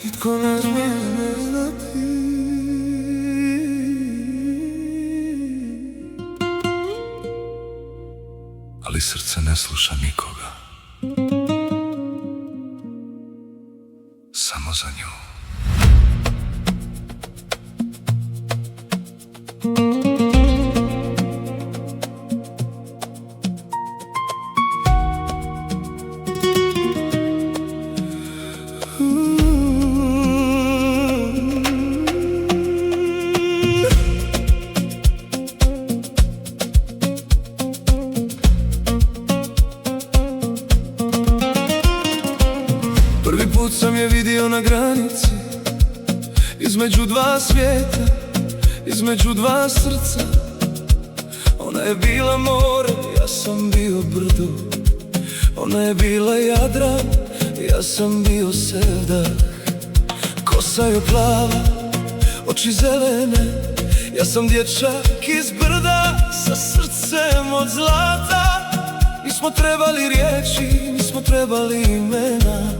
Nitko ne smije znati, ali srce ne sluša nikoga, samo za nju. Prvi put sam je vidio na granici, između dva svijeta, između dva srca. Ona je bila more, ja sam bio brdo. Ona je bila Jadran, ja sam bio sevdah. Kosa joj plava, oči zelene, ja sam dječak iz brda sa srcem od zlata. Nismo trebali riječi, nismo trebali imena,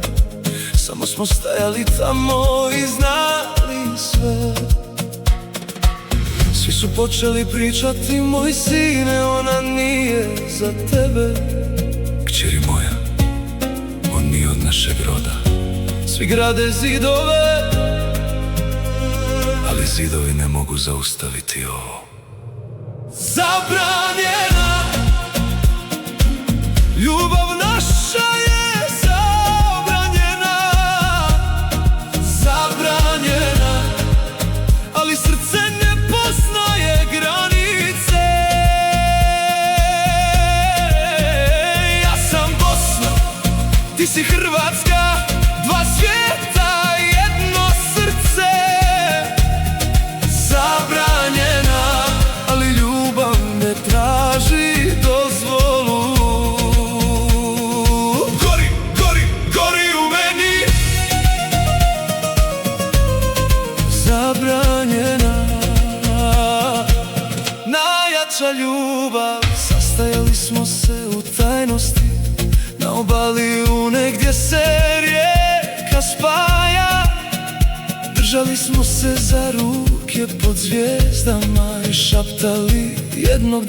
samo smo stajali tamo i znali sve. Svi su počeli pričati, moj sine, ona nije za tebe. Kćeri moja, on nije od našeg roda. Svi grade zidove, ali zidovi ne mogu zaustaviti ovo. Zabranjena ljubav naša je zabranjena, zabranjena, ali srce ne poznaje granice. Ja sam Bosna, ti si Hrvatska, dva svijeta, jedno srce. Zabranjena, ali ljubav ne traži dozvolu. Gori, gori, gori u meni. Zabranjena, najjača ljubav. Sastajali smo se u tajnosti na obali Une gdje se rijeka spaja. Držali smo se za ruke pod zvijezdama i šaptali jednog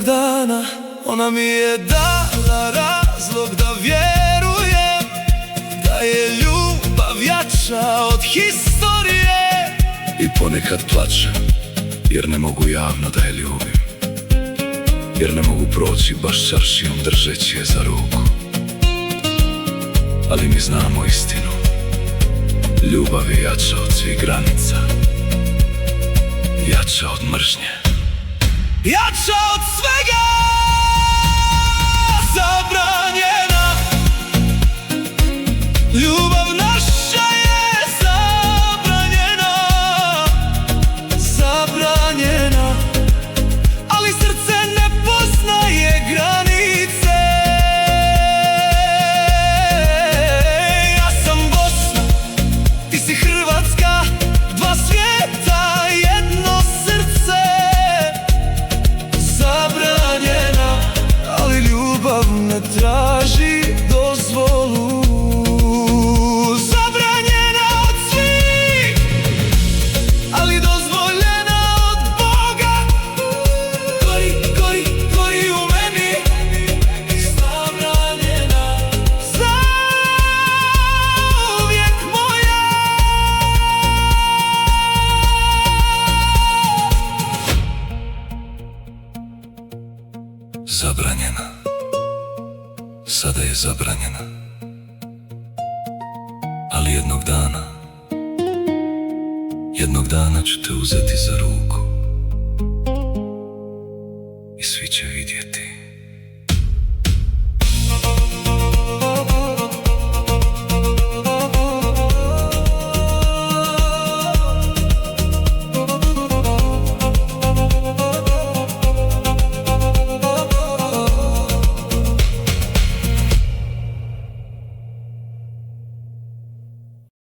dana ona mi je dala razlog da vjerujem da je ljubav jača od historije. I ponekad plačem jer ne mogu javno da je ljubim, jer ne mogu proći baš čaršijom držeći je za ruku. Ali mi znamo istinu, ljubav je jača od svih granica, jača od mržnje, jača od svega. Zabranjena ljubav naša je zabranjena, zabranjena, ali srce ne poznaje granice. Ja sam Bosna, ti si Hrvatska, dva svijeta, jedno srce. Zabranjena, ali ljubav ne traži dozvolu. Zabranjena od svih, ali dozvoljena od Boga. Gori, gori, gori u meni. Zabranjena, zauvijek moja. Zabranjena, sada je zabranjena, ali jednog dana ću te uzeti za ruku.